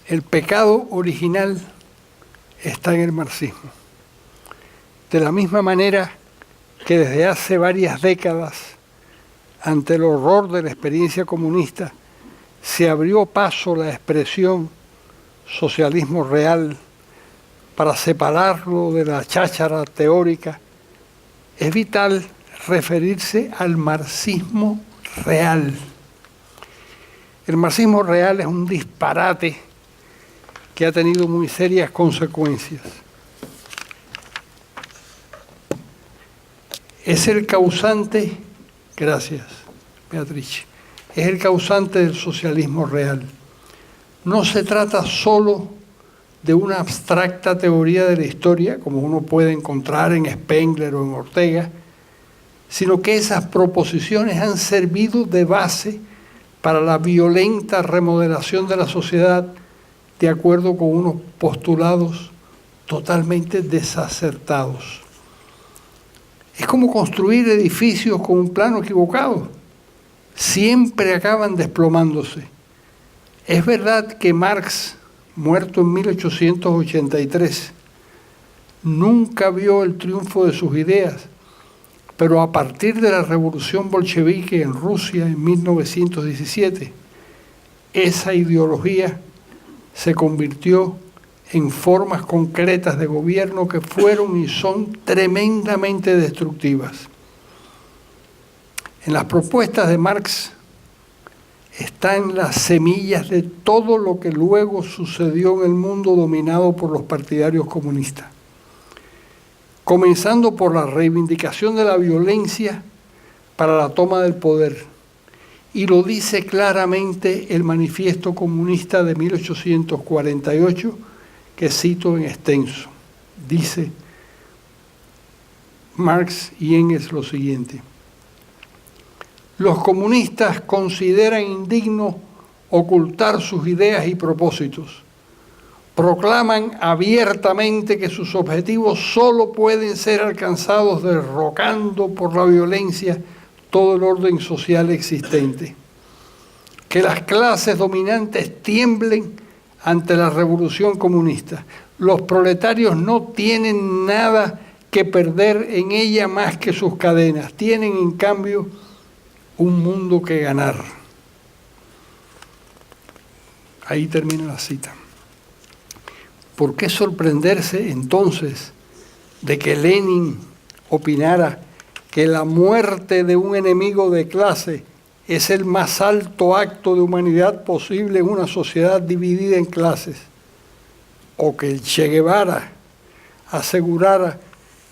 El pecado original está en el marxismo. De la misma manera que desde hace varias décadas, ante el horror de la experiencia comunista, se abrió paso la expresión socialismo real para separarlo de la cháchara teórica, es vital referirse al marxismo real. El marxismo real es un disparate que ha tenido muy serias consecuencias. Es el causante, gracias Beatriz, es el causante del socialismo real. No se trata solo de una abstracta teoría de la historia, como uno puede encontrar en Spengler o en Ortega, sino que esas proposiciones han servido de base para la violenta remodelación de la sociedad de acuerdo con unos postulados totalmente desacertados. Es como construir edificios con un plano equivocado. Siempre acaban desplomándose. Es verdad que Marx, muerto en 1883, nunca vio el triunfo de sus ideas, pero a partir de la revolución bolchevique en Rusia en 1917, esa ideología se convirtió en formas concretas de gobierno que fueron y son tremendamente destructivas. En las propuestas de Marx están las semillas de todo lo que luego sucedió en el mundo dominado por los partidarios comunistas, comenzando por la reivindicación de la violencia para la toma del poder. Y lo dice claramente el Manifiesto Comunista de 1848, que cito en extenso. Dice Marx y Engels lo siguiente: los comunistas consideran indigno ocultar sus ideas y propósitos. Proclaman abiertamente que sus objetivos solo pueden ser alcanzados derrocando por la violencia todo el orden social existente. Que las clases dominantes tiemblen ante la revolución comunista. Los proletarios no tienen nada que perder en ella más que sus cadenas. Tienen, en cambio, un mundo que ganar. Ahí termina la cita. ¿Por qué sorprenderse entonces de que Lenin opinara que la muerte de un enemigo de clase es el más alto acto de humanidad posible en una sociedad dividida en clases? O que el Che Guevara asegurara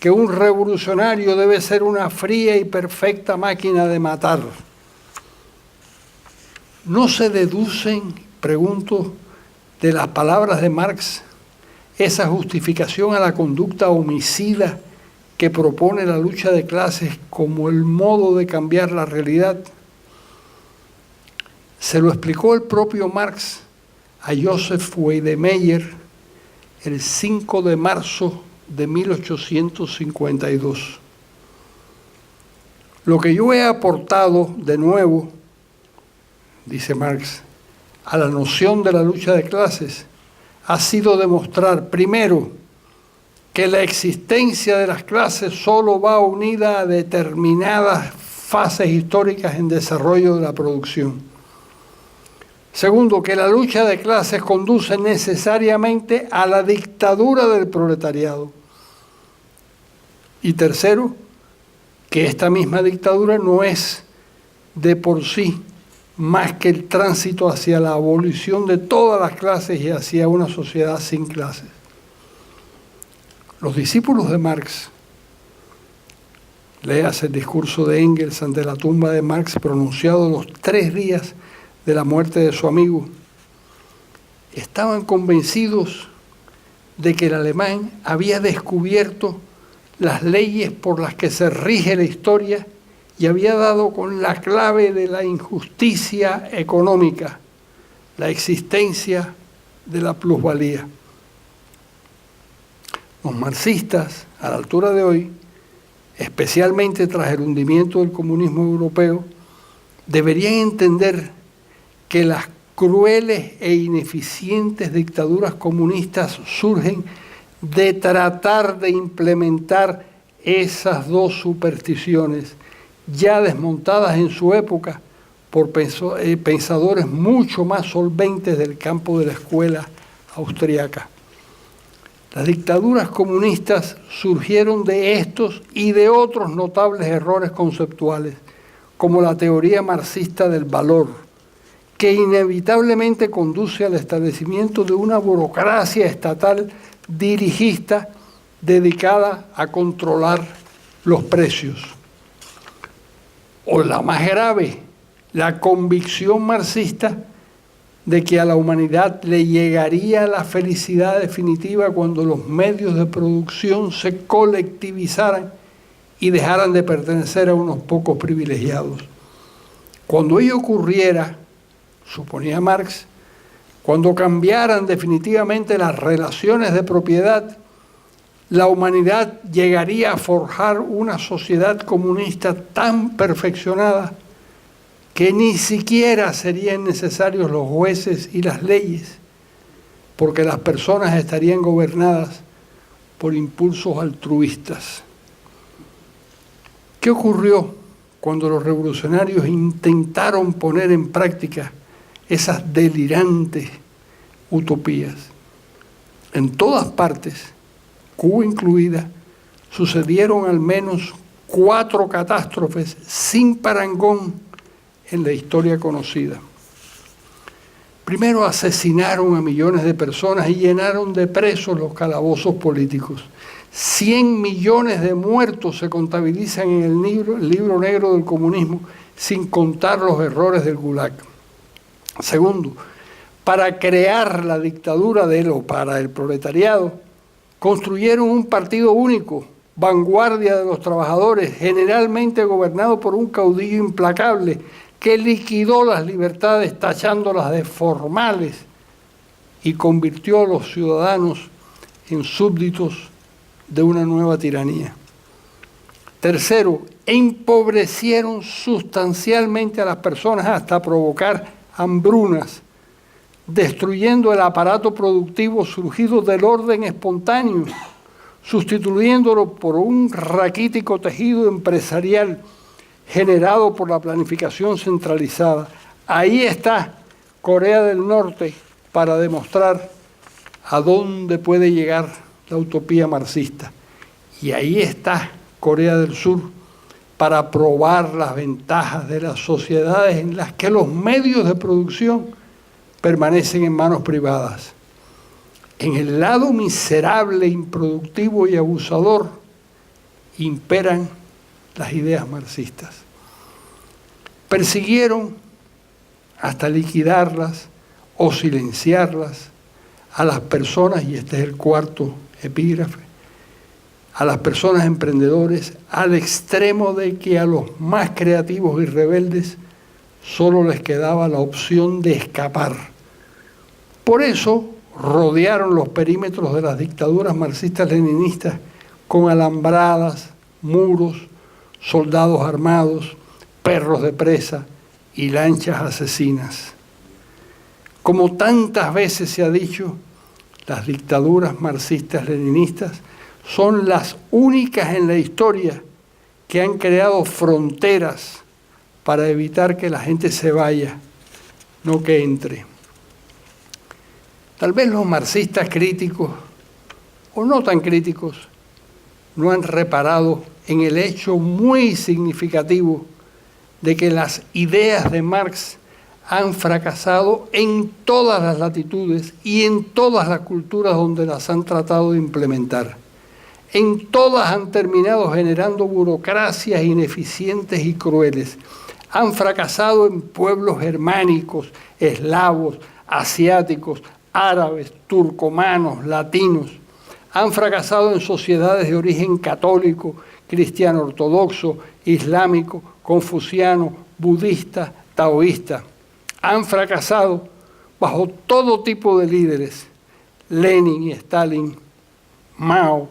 que un revolucionario debe ser una fría y perfecta máquina de matar. ¿No se deducen, pregunto, de las palabras de Marx esa justificación a la conducta homicida que propone la lucha de clases como el modo de cambiar la realidad? Se lo explicó el propio Marx a Joseph Weidemeyer el 5 de marzo de 1852. Lo que yo he aportado de nuevo, dice Marx, a la noción de la lucha de clases ha sido demostrar, primero, que la existencia de las clases solo va unida a determinadas fases históricas en desarrollo de la producción. Segundo, que la lucha de clases conduce necesariamente a la dictadura del proletariado. Y tercero, que esta misma dictadura no es de por sí más que el tránsito hacia la abolición de todas las clases y hacia una sociedad sin clases. Los discípulos de Marx, léase el discurso de Engels ante la tumba de Marx pronunciado los 3 días de la muerte de su amigo, estaban convencidos de que el alemán había descubierto las leyes por las que se rige la historia y había dado con la clave de la injusticia económica, la existencia de la plusvalía. Los marxistas, a la altura de hoy, especialmente tras el hundimiento del comunismo europeo, deberían entender que las crueles e ineficientes dictaduras comunistas surgen de tratar de implementar esas dos supersticiones, ya desmontadas en su época por pensadores mucho más solventes del campo de la escuela austriaca. Las dictaduras comunistas surgieron de estos y de otros notables errores conceptuales, como la teoría marxista del valor, que inevitablemente conduce al establecimiento de una burocracia estatal dirigista dedicada a controlar los precios. O la más grave, la convicción marxista de que a la humanidad le llegaría la felicidad definitiva cuando los medios de producción se colectivizaran y dejaran de pertenecer a unos pocos privilegiados. Cuando ello ocurriera, suponía Marx, cuando cambiaran definitivamente las relaciones de propiedad, la humanidad llegaría a forjar una sociedad comunista tan perfeccionada que ni siquiera serían necesarios los jueces y las leyes, porque las personas estarían gobernadas por impulsos altruistas. ¿Qué ocurrió cuando los revolucionarios intentaron poner en práctica esas delirantes utopías? En todas partes, Cuba incluida, sucedieron al menos 4 catástrofes sin parangón en la historia conocida. Primero, asesinaron a millones de personas y llenaron de presos los calabozos políticos. 100 millones de muertos se contabilizan en el libro negro del comunismo, sin contar los errores del Gulag. Segundo, para crear la dictadura para el proletariado, construyeron un partido único, vanguardia de los trabajadores, generalmente gobernado por un caudillo implacable que liquidó las libertades tachándolas de formales y convirtió a los ciudadanos en súbditos de una nueva tiranía. Tercero, empobrecieron sustancialmente a las personas hasta provocar hambrunas, destruyendo el aparato productivo surgido del orden espontáneo, sustituyéndolo por un raquítico tejido empresarial generado por la planificación centralizada. Ahí está Corea del Norte para demostrar a dónde puede llegar la utopía marxista. Y ahí está Corea del Sur para probar las ventajas de las sociedades en las que los medios de producción permanecen en manos privadas. En el lado miserable, improductivo y abusador imperan las ideas marxistas. Persiguieron hasta liquidarlas o silenciarlas a las personas, y este es el cuarto epígrafe, a las personas emprendedores, al extremo de que a los más creativos y rebeldes solo les quedaba la opción de escapar. Por eso rodearon los perímetros de las dictaduras marxistas-leninistas con alambradas, muros, soldados armados, perros de presa y lanchas asesinas. Como tantas veces se ha dicho, las dictaduras marxistas-leninistas son las únicas en la historia que han creado fronteras para evitar que la gente se vaya, no que entre. Tal vez los marxistas críticos, o no tan críticos, no han reparado en el hecho muy significativo de que las ideas de Marx han fracasado en todas las latitudes y en todas las culturas donde las han tratado de implementar. En todas han terminado generando burocracias ineficientes y crueles. Han fracasado en pueblos germánicos, eslavos, asiáticos, árabes, turcomanos, latinos. Han fracasado en sociedades de origen católico, cristiano ortodoxo, islámico, confuciano, budista, taoísta. Han fracasado bajo todo tipo de líderes: Lenin y Stalin, Mao,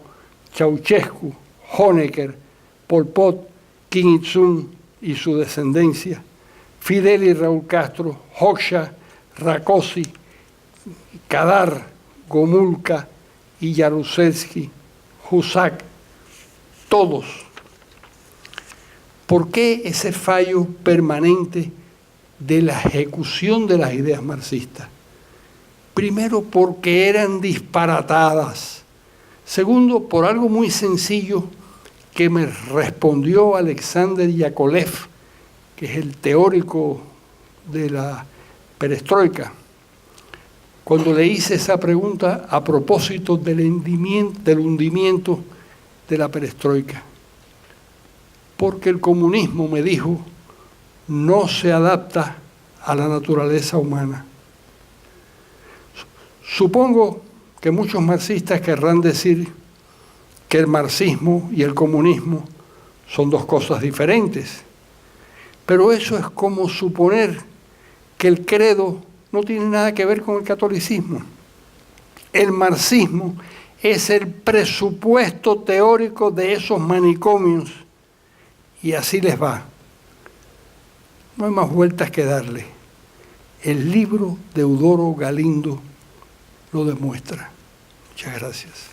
Ceausescu, Honecker, Pol Pot, Kim Il-sung y su descendencia, Fidel y Raúl Castro, Hoxha, Rákosi, Kadar, Gomulka y Jaruzelski, Husak, todos. ¿Por qué ese fallo permanente de la ejecución de las ideas marxistas? Primero, porque eran disparatadas. Segundo, por algo muy sencillo que me respondió Alexander Yakolev, que es el teórico de la perestroika, cuando le hice esa pregunta a propósito del hundimiento de la perestroika. Porque el comunismo, me dijo, no se adapta a la naturaleza humana. Supongo que muchos marxistas querrán decir que el marxismo y el comunismo son dos cosas diferentes, pero eso es como suponer que el credo no tiene nada que ver con el catolicismo. El marxismo es el presupuesto teórico de esos manicomios y así les va. No hay más vueltas que darle. El libro de Eudoro Galindo lo demuestra. Muchas gracias.